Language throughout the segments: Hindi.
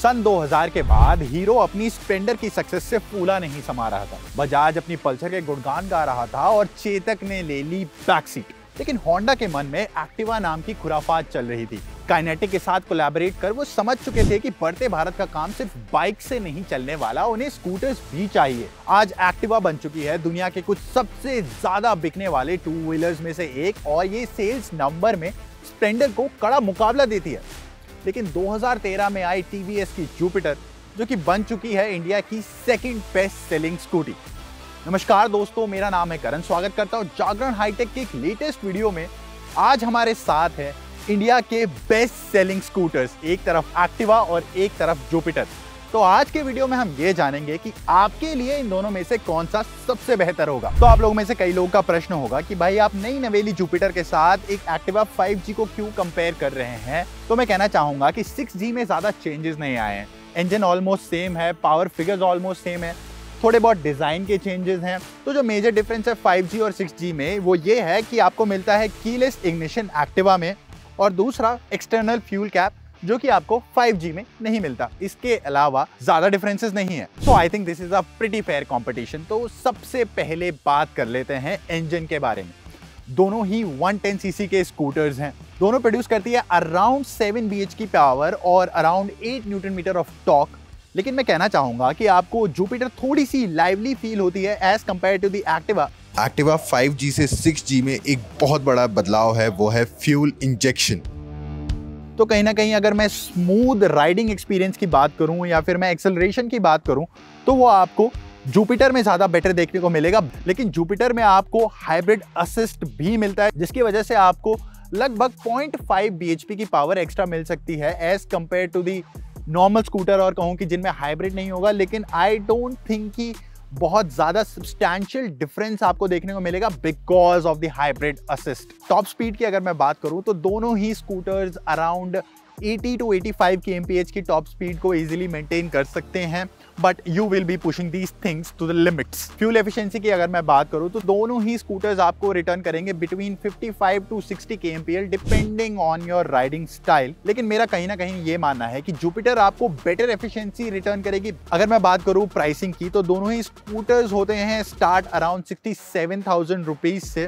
सन 2000 के बाद हीरो अपनी स्प्लेंडर की सक्सेस से फूला नहीं समा रहा था। बजाज अपनी पल्सर के गुणगान गा रहा था और चेतक ने ले ली बैक सीट। लेकिन होंडा के मन में एक्टिवा नाम की खुराफात चल रही थी। काइनेटिक के साथ कोलैबोरेट कर वो समझ चुके थे कि बढ़ते भारत का काम सिर्फ बाइक से नहीं चलने वाला, उन्हें स्कूटर्स भी चाहिए। आज एक्टिवा बन चुकी है दुनिया के कुछ सबसे ज्यादा बिकने वाले टू व्हीलर्स में से एक और ये सेल्स नंबर में स्प्लेंडर को कड़ा मुकाबला देती है। लेकिन 2013 में आई टीवीएस की जुपिटर, जो कि बन चुकी है इंडिया की सेकंड बेस्ट सेलिंग स्कूटी। नमस्कार दोस्तों, मेरा नाम है करण। स्वागत करता हूं जागरण हाईटेक के एक लेटेस्ट वीडियो में। आज हमारे साथ है इंडिया के बेस्ट सेलिंग स्कूटर्स, एक तरफ एक्टिवा और एक तरफ जुपिटर। तो आज के वीडियो में हम ये जानेंगे कि आपके लिए इन दोनों में से कौन सा सबसे बेहतर होगा। तो आप लोगों में से कई लोगों का प्रश्न होगा कि भाई आप नई नवेली जुपिटर के साथ एक एक्टिवा 5G को क्यों कंपेयर कर रहे हैं। तो मैं कहना चाहूंगा कि 6G में ज्यादा चेंजेस नहीं आए हैं। इंजन ऑलमोस्ट सेम है, पावर फिगर्स ऑलमोस्ट सेम है, थोड़े बहुत डिजाइन के चेंजेस हैं। तो जो मेजर डिफरेंस है 5G और 6G में वो ये है कि आपको मिलता है कीलेस इग्निशन एक्टिवा में, और दूसरा एक्सटर्नल फ्यूल कैप, जो कि आपको 5G में नहीं मिलता। इसके अलावा ज्यादा डिफरेंसेस नहीं है। So I think this is a pretty fair competition. तो सबसे पहले बात कर लेते हैं इंजन के बारे में। दोनों ही 110 सीसी के स्कूटर्स हैं। दोनों प्रोड्यूस करती है अराउंड 7 bhp की पावर और around 8 newton metre of torque. लेकिन मैं कहना चाहूंगा कि आपको जुपिटर थोड़ी सी लाइवली फील होती है as compare to the Activa. Activa 5G से 6G में एक बहुत बड़ा बदलाव है, वो है फ्यूल इंजेक्शन। तो कहीं ना कहीं अगर मैं स्मूथ राइडिंग एक्सपीरियंस की बात करूं या फिर मैं एक्सेलरेशन की बात करूं तो वो आपको जुपिटर में ज़्यादा बेटर देखने को मिलेगा। लेकिन जुपिटर में आपको हाइब्रिड असिस्ट भी मिलता है, जिसकी वजह से आपको लगभग 0.5 bhp की पावर एक्स्ट्रा मिल सकती है as compare to the normal scooter, और कहूँ कि जिनमें हाइब्रिड नहीं होगा। लेकिन आई डोंट थिंक कि बहुत ज्यादा सब्सटैंशियल डिफरेंस आपको देखने को मिलेगा because of the hybrid assist. Top speed की अगर मैं बात करूं तो दोनों ही स्कूटर्स अराउंड 80 to 85 kmph की टॉप स्पीड को इजीली मेंटेन कर सकते हैं, but you will be pushing these things to the limits. Fuel efficiency की अगर मैं बात करूं तो दोनों ही स्कूटर्स आपको रिटर्न करेंगे between 55 to 60 kmpl depending on your riding style. लेकिन मेरा कहीं ना कहीं ये मानना है कि जुपिटर आपको बेटर एफिशिएंसी रिटर्न करेगी। अगर मैं बात करूं प्राइसिंग की तो दोनों ही स्कूटर्स होते हैं स्टार्ट अराउंड 67,000 रुपीज से।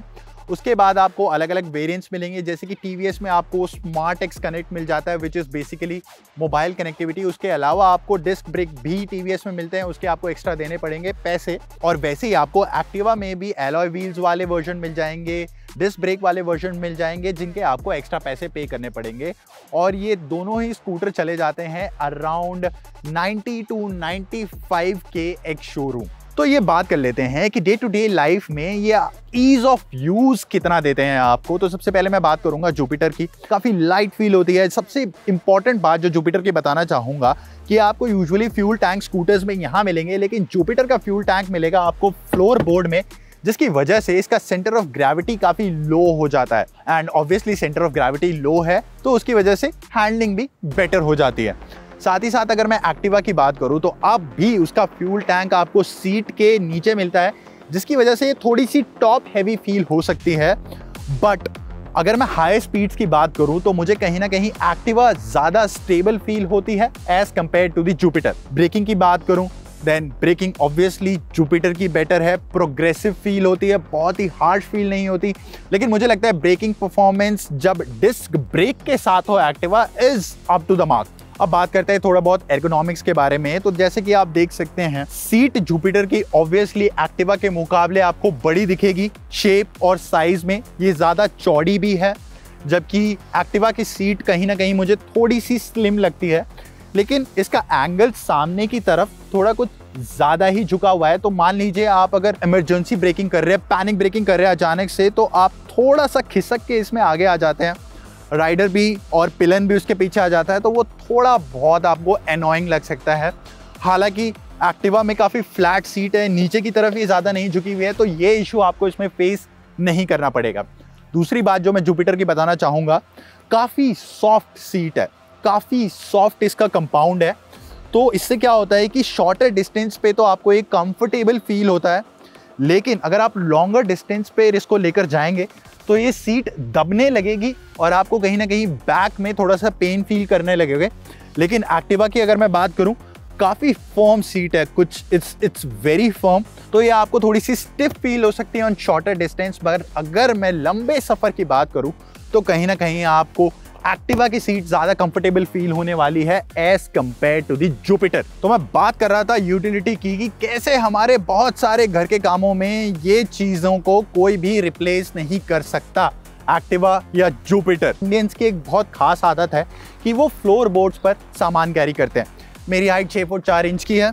उसके बाद आपको अलग अलग वेरिएंट्स मिलेंगे, जैसे कि टीवीएस में आपको स्मार्ट एक्स कनेक्ट मिल जाता है, which is basically mobile connectivity. उसके अलावा आपको डिस्क ब्रेक भी टीवीएस में मिलते हैं, उसके आपको एक्स्ट्रा देने पड़ेंगे पैसे। और वैसे ही आपको एक्टिवा में भी एलॉय व्हील्स वाले वर्जन मिल जाएंगे, डिस्क ब्रेक वाले वर्जन मिल जाएंगे, जिनके आपको एक्स्ट्रा पैसे पे करने पड़ेंगे। और ये दोनों ही स्कूटर चले जाते हैं अराउंड 90 to 95 के एक शोरूम। तो ये बात कर लेते हैं कि डे टू डे लाइफ में ये ईज ऑफ यूज कितना देते हैं आपको। तो सबसे पहले मैं बात करूंगा जुपिटर की। काफी लाइट फील होती है। सबसे इंपॉर्टेंट बात जो जुपिटर की बताना चाहूंगा कि आपको यूजुअली फ्यूल टैंक स्कूटर्स में यहाँ मिलेंगे, लेकिन जुपिटर का फ्यूल टैंक मिलेगा आपको फ्लोर बोर्ड में, जिसकी वजह से इसका सेंटर ऑफ ग्रेविटी काफी लो हो जाता है। And obviously centre of gravity low है तो उसकी वजह से हैंडलिंग भी बेटर हो जाती है। साथ ही साथ अगर मैं एक्टिवा की बात करूं तो अब भी उसका फ्यूल टैंक आपको सीट के नीचे मिलता है, जिसकी वजह से थोड़ी सी टॉप हैवी फील हो सकती है। बट अगर मैं हाई स्पीड्स की बात करूं तो मुझे कहीं ना कहीं एक्टिवा ज्यादा स्टेबल फील होती है as compare to the Jupiter. Braking की बात करूं देन ब्रेकिंग ऑब्वियसली जुपिटर की बेटर है, प्रोग्रेसिव फील होती है, बहुत ही हार्श फील नहीं होती। लेकिन मुझे लगता है ब्रेकिंग परफॉर्मेंस जब डिस्क ब्रेक के साथ हो Activa is up to the mark. अब बात करते हैं थोड़ा बहुत एर्गोनॉमिक्स के बारे में। तो जैसे कि आप देख सकते हैं सीट जुपिटर की ऑब्वियसली एक्टिवा के मुकाबले आपको बड़ी दिखेगी। शेप और साइज में ये ज्यादा चौड़ी भी है, जबकि एक्टिवा की सीट कहीं ना कहीं मुझे थोड़ी सी स्लिम लगती है। लेकिन इसका एंगल सामने की तरफ थोड़ा कुछ ज्यादा ही झुका हुआ है। तो मान लीजिए आप अगर इमरजेंसी ब्रेकिंग कर रहे हैं, पैनिक ब्रेकिंग कर रहे हैं अचानक से, तो आप थोड़ा सा खिसक के इसमें आगे आ जाते हैं। राइडर भी और पिलन भी उसके पीछे आ जाता है, तो वो थोड़ा बहुत आपको एनोइंग लग सकता है। हालांकि एक्टिवा में काफ़ी फ्लैट सीट है, नीचे की तरफ ही ज़्यादा नहीं झुकी हुई है, तो ये इशू आपको इसमें फेस नहीं करना पड़ेगा। दूसरी बात जो मैं जुपिटर की बताना चाहूँगा, काफ़ी सॉफ्ट सीट है, काफ़ी सॉफ्ट इसका कंपाउंड है। तो इससे क्या होता है कि शॉर्टर डिस्टेंस पे तो आपको एक कंफर्टेबल फील होता है, लेकिन अगर आप लॉन्गर डिस्टेंस पे इसको लेकर जाएंगे तो ये सीट दबने लगेगी और आपको कहीं ना कहीं बैक में थोड़ा सा पेन फील करने लगेगा। लेकिन एक्टिवा की अगर मैं बात करूं, काफ़ी फर्म सीट है, कुछ इट्स वेरी फर्म। तो ये आपको थोड़ी सी स्टिफ फील हो सकती है ऑन शॉर्टर डिस्टेंस, मगर अगर मैं लंबे सफ़र की बात करूं तो कहीं ना कहीं आपको एक्टिवा की सीट ज़्यादा कंफर्टेबल फील होने वाली है as compare to the Jupiter. तो मैं बात कर रहा था यूटिलिटी की कि कैसे हमारे बहुत सारे घर के कामों में ये चीज़ों को कोई भी रिप्लेस नहीं कर सकता, एक्टिवा या जुपिटर। इंडियंस की एक बहुत खास आदत है कि वो फ्लोर बोर्ड्स पर सामान कैरी करते हैं। मेरी हाइट 6 फुट 4 इंच की है,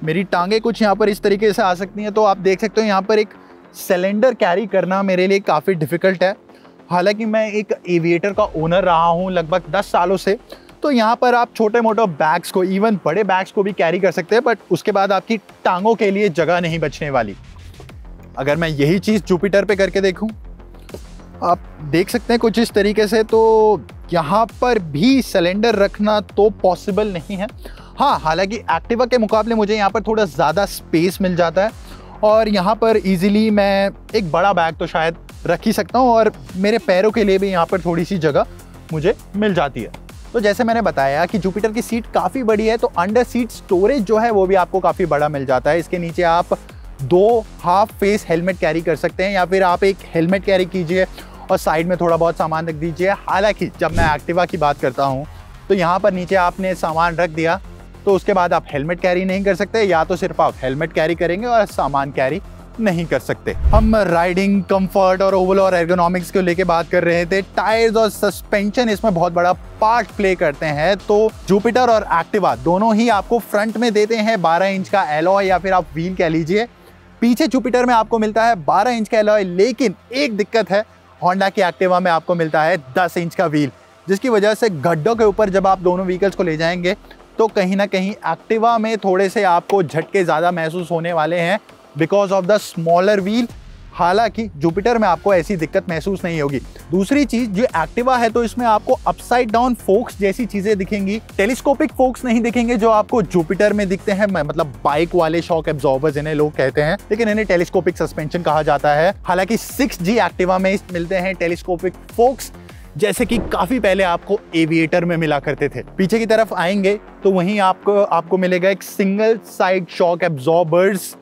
मेरी टांगे कुछ यहाँ पर इस तरीके से आ सकती हैं, तो आप देख सकते हो यहाँ पर एक सिलेंडर कैरी करना मेरे लिए काफ़ी डिफ़िकल्ट है। हालांकि मैं एक एविएटर का ओनर रहा हूँ लगभग 10 सालों से, तो यहाँ पर आप छोटे मोटे बैग्स को, इवन बड़े बैग्स को भी कैरी कर सकते हैं, बट उसके बाद आपकी टांगों के लिए जगह नहीं बचने वाली। अगर मैं यही चीज़ जुपिटर पे करके देखूँ, आप देख सकते हैं कुछ इस तरीके से, तो यहाँ पर भी सिलेंडर रखना तो पॉसिबल नहीं है। हाँ, हालांकि एक्टिवा के मुकाबले मुझे यहाँ पर थोड़ा ज़्यादा स्पेस मिल जाता है और यहाँ पर इजीली मैं एक बड़ा बैग तो शायद रख ही सकता हूँ और मेरे पैरों के लिए भी यहाँ पर थोड़ी सी जगह मुझे मिल जाती है। तो जैसे मैंने बताया कि जुपिटर की सीट काफ़ी बड़ी है, तो अंडर सीट स्टोरेज जो है वो भी आपको काफ़ी बड़ा मिल जाता है। इसके नीचे आप 2 हाफ फेस हेलमेट कैरी कर सकते हैं, या फिर आप एक हेलमेट कैरी कीजिए और साइड में थोड़ा बहुत सामान रख दीजिए। हालांकि जब मैं एक्टिवा की बात करता हूँ तो यहाँ पर नीचे आपने सामान रख दिया तो उसके बाद आप हेलमेट कैरी नहीं कर सकते, या तो सिर्फ आप हेलमेट कैरी करेंगे और सामान कैरी नहीं कर सकते। हम राइडिंग कंफर्ट और ओवरऑल और एर्गोनॉमिक्स को लेके बात कर रहे थे। टायर्स और सस्पेंशन इसमें बहुत बड़ा पार्ट प्ले करते हैं। तो जुपिटर और एक्टिवा दोनों ही आपको फ्रंट में देते हैं 12 इंच का एलॉय या फिर आप व्हील कह लीजिए। पीछे जुपिटर में आपको मिलता है 12 इंच का एलॉय, लेकिन एक दिक्कत है, होंडा की एक्टिवा में आपको मिलता है 10 इंच का व्हील, जिसकी वजह से गड्ढों के ऊपर जब आप दोनों व्हीकल्स को ले जाएंगे तो कहीं ना कहीं एक्टिवा में थोड़े से आपको झटके ज़्यादा महसूस होने वाले हैं because of the smaller wheel. हालांकि जुपिटर में आपको ऐसी दिक्कत महसूस नहीं होगी। दूसरी चीज़, जो एक्टिवा है तो इसमें आपको अपसाइड डाउन फोक्स जैसी चीज़ें दिखेंगी, टेलीस्कोपिक फोक्स नहीं दिखेंगे जो आपको जुपिटर में दिखते हैं। मतलब बाइक वाले शॉक एब्जॉर्बर्स इन्हें लोग कहते हैं, लेकिन इन्हें टेलीस्कोपिक सस्पेंशन कहा जाता है। हालांकि 6G एक्टिवा में मिलते हैं टेलीस्कोपिक फोक्स, जैसे कि काफी पहले आपको एविएटर में मिला करते थे। पीछे की तरफ आएंगे तो वहीं आपको मिलेगा एक single side shock absorbers.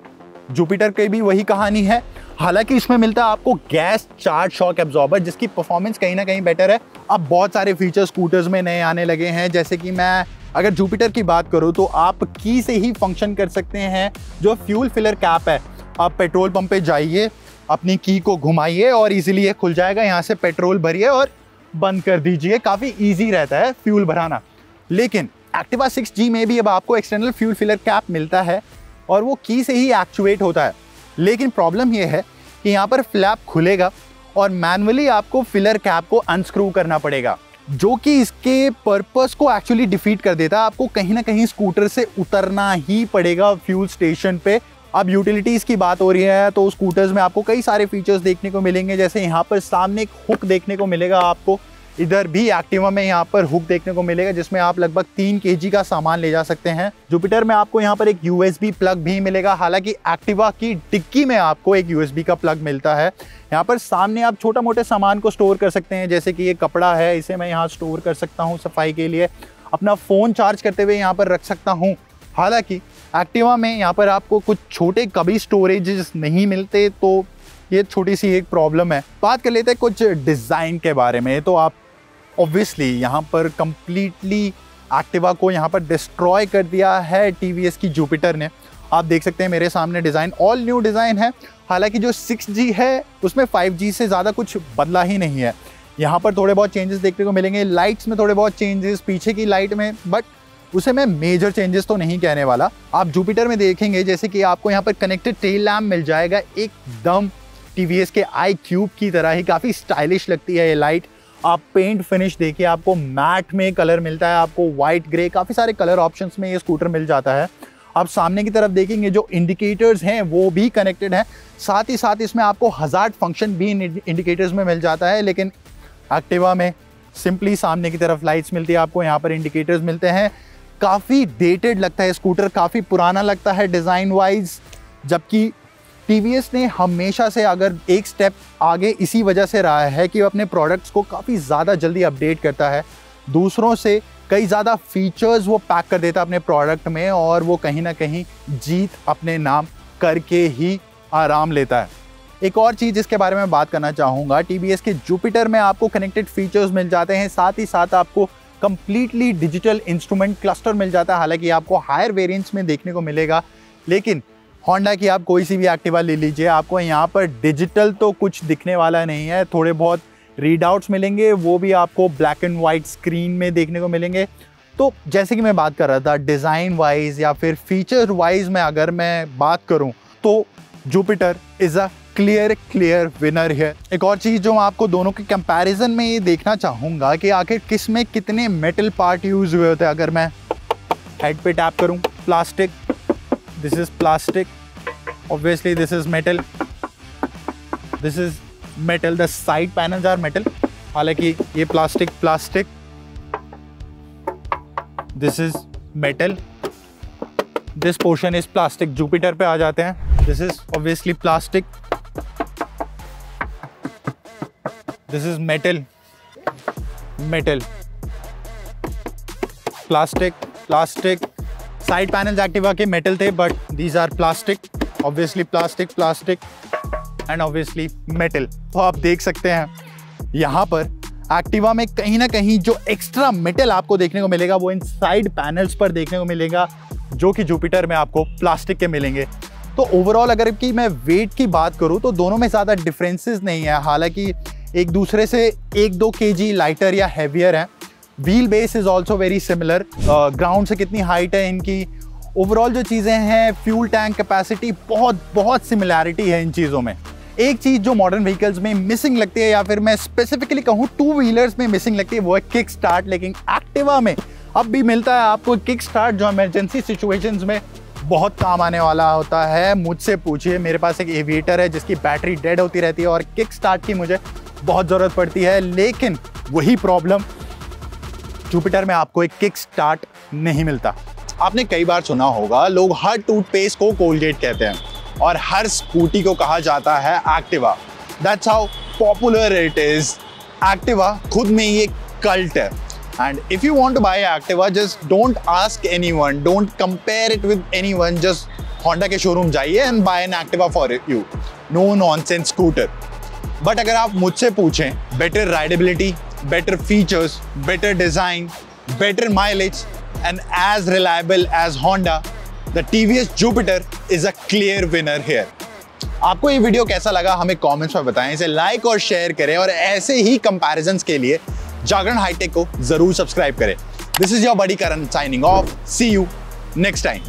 Jupiter की भी वही कहानी है, हालांकि इसमें मिलता है आपको गैस चार्ज शॉक एब्जॉर्बर, जिसकी परफॉर्मेंस कहीं ना कहीं बेटर है। अब बहुत सारे फीचर स्कूटर्स में नए आने लगे हैं, जैसे कि मैं अगर जुपिटर की बात करूं तो आप की से ही फंक्शन कर सकते हैं। जो फ्यूल फिलर कैप है, आप पेट्रोल पंप पे जाइए, अपनी की को घुमाइए और इजीली ये खुल जाएगा। यहाँ से पेट्रोल भरिए और बंद कर दीजिए, काफ़ी ईजी रहता है फ्यूल भराना। लेकिन एक्टिवा 6G में भी अब आपको एक्सटर्नल फ्यूल फिलर कैप मिलता है और वो की से ही एक्चुएट होता है। लेकिन प्रॉब्लम ये है कि यहाँ पर फ्लैप खुलेगा और मैनुअली आपको फिलर कैप को अनस्क्रू करना पड़ेगा, जो कि इसके पर्पस को एक्चुअली डिफीट कर देता है। आपको कहीं ना कहीं स्कूटर से उतरना ही पड़ेगा फ्यूल स्टेशन पे। अब यूटिलिटीज़ की बात हो रही है तो स्कूटर्स में आपको कई सारे फीचर्स देखने को मिलेंगे, जैसे यहाँ पर सामने एक हुक देखने को मिलेगा आपको। इधर भी एक्टिवा में यहाँ पर हुक देखने को मिलेगा जिसमें आप लगभग 3 kg का सामान ले जा सकते हैं। जुपिटर में आपको यहाँ पर एक USB प्लग भी मिलेगा। हालांकि एक्टिवा की डिक्की में आपको एक USB का प्लग मिलता है। यहाँ पर सामने आप छोटा मोटे सामान को स्टोर कर सकते हैं, जैसे कि ये कपड़ा है, इसे मैं यहाँ स्टोर कर सकता हूँ सफाई के लिए। अपना फ़ोन चार्ज करते हुए यहाँ पर रख सकता हूँ। हालांकि एक्टिवा में यहाँ पर आपको कुछ छोटे कभी स्टोरेजेस नहीं मिलते, तो ये छोटी सी एक प्रॉब्लम है। बात कर लेते हैं कुछ डिज़ाइन के बारे में। तो आप ऑब्वियसली यहाँ पर कंप्लीटली एक्टिवा को यहाँ पर डिस्ट्रॉय कर दिया है TVS की जुपिटर ने। आप देख सकते हैं मेरे सामने डिज़ाइन ऑल न्यू डिज़ाइन है। हालांकि जो 6G है उसमें 5G से ज़्यादा कुछ बदला ही नहीं है। यहाँ पर थोड़े बहुत चेंजेस देखने को मिलेंगे, लाइट्स में थोड़े बहुत चेंजेस, पीछे की लाइट में, बट उसे मैं मेजर चेंजेस तो नहीं कहने वाला। आप जुपिटर में देखेंगे जैसे कि आपको यहाँ पर कनेक्टेड टेल लैम्प मिल जाएगा, एकदम TVS के iQube की तरह ही काफ़ी स्टाइलिश लगती है ये लाइट। आप पेंट फिनिश देखिए, आपको मैट में कलर मिलता है, आपको वाइट ग्रे, काफ़ी सारे कलर ऑप्शंस में ये स्कूटर मिल जाता है। आप सामने की तरफ देखेंगे जो इंडिकेटर्स हैं वो भी कनेक्टेड हैं, साथ ही साथ इसमें आपको हज़ार्ड फंक्शन भी इंडिकेटर्स में मिल जाता है। लेकिन एक्टिवा में सिंपली सामने की तरफ लाइट्स मिलती है, आपको यहाँ पर इंडिकेटर्स मिलते हैं। काफ़ी डेटेड लगता है स्कूटर, काफ़ी पुराना लगता है डिज़ाइन वाइज, जबकि TVS ने हमेशा से अगर एक स्टेप आगे इसी वजह से रहा है कि वो अपने प्रोडक्ट्स को काफ़ी ज़्यादा जल्दी अपडेट करता है, दूसरों से कई ज़्यादा फीचर्स वो पैक कर देता है अपने प्रोडक्ट में, और वो कहीं ना कहीं जीत अपने नाम करके ही आराम लेता है। एक और चीज़ जिसके बारे में बात करना चाहूँगा, TVS के जुपिटर में आपको कनेक्टेड फीचर्स मिल जाते हैं, साथ ही साथ आपको कंप्लीटली डिजिटल इंस्ट्रूमेंट क्लस्टर मिल जाता है। हालांकि आपको हायर वेरिएंट्स में देखने को मिलेगा, लेकिन होंडा की आप कोई सी भी एक्टिवा ले लीजिए, आपको यहाँ पर डिजिटल तो कुछ दिखने वाला नहीं है। थोड़े बहुत रीडआउट्स मिलेंगे, वो भी आपको ब्लैक एंड वाइट स्क्रीन में देखने को मिलेंगे। तो जैसे कि मैं बात कर रहा था, डिज़ाइन वाइज या फिर फीचर वाइज में अगर मैं बात करूं तो Jupiter is a clear winner है। एक और चीज़ जो मैं आपको दोनों के कंपैरिजन में ये देखना चाहूँगा कि आखिर किस में कितने मेटल पार्ट यूज़ हुए होते हैं। अगर मैं हेड पे टैप करूँ, plastic, this is plastic, obviously this is metal, this is metal, the side panels are metal, हालांकि ये plastic, this is metal, this portion is plastic. Jupiter पे आ जाते हैं, this is obviously plastic, this is metal, plastic. Side panels Activa के मेटल थे, but these are plastic, obviously plastic and obviously metal. तो आप देख सकते हैं यहाँ पर एक्टिवा में कहीं ना कहीं जो एक्स्ट्रा मेटल आपको देखने को मिलेगा वो इन साइड पैनल्स पर देखने को मिलेगा, जो कि जुपिटर में आपको प्लास्टिक के मिलेंगे। तो ओवरऑल अगर कि मैं वेट की बात करूँ तो दोनों में ज़्यादा डिफरेंसेस नहीं है, हालांकि एक दूसरे से 1-2 kg लाइटर या हैवियर है। Wheel base is also very similar, ground से कितनी हाइट है इनकी, ओवरऑल जो चीज़ें हैं, फ्यूल टैंक कैपेसिटी, बहुत सिमिलैरिटी है इन चीज़ों में। एक चीज़ जो मॉडर्न व्हीकल्स में मिसिंग लगती है, या फिर मैं स्पेसिफिकली कहूँ 2 व्हीलर्स में मिसिंग लगती है, वो है किक स्टार्ट। लेकिन एक्टिवा में अब भी मिलता है आपको किक स्टार्ट, जो इमरजेंसी सिचुएशंस में बहुत काम आने वाला होता है। मुझसे पूछिए, मेरे पास एक एविएटर है जिसकी बैटरी डेड होती रहती है और किक स्टार्ट की मुझे बहुत ज़रूरत पड़ती है, लेकिन वही प्रॉब्लम जुपिटर में आपको एक किक स्टार्ट नहीं मिलता। आपने कई बार सुना होगा, लोग हर टूथपेस्ट को कोलगेट कहते हैं और हर स्कूटी को कहा जाता है Activa. That's how popular it is. Activa खुद में ही एक कल्ट है, and if you want to buy Activa, just don't ask anyone, don't compare it with anyone, just Honda के शोरूम जाइए and buy an Activa for you. No nonsense scooter. But अगर आप मुझसे पूछें, better ridability, better features, better design, better mileage and as reliable as Honda, the TVS Jupiter is a clear winner here. आपको ये वीडियो कैसा लगा हमें कमेंट्स में बताएं, इसे लाइक और शेयर करें, और ऐसे ही कंपैरिजंस के लिए जागरण हाईटेक को जरूर सब्सक्राइब करें। This is your buddy Karan signing off. See you next time.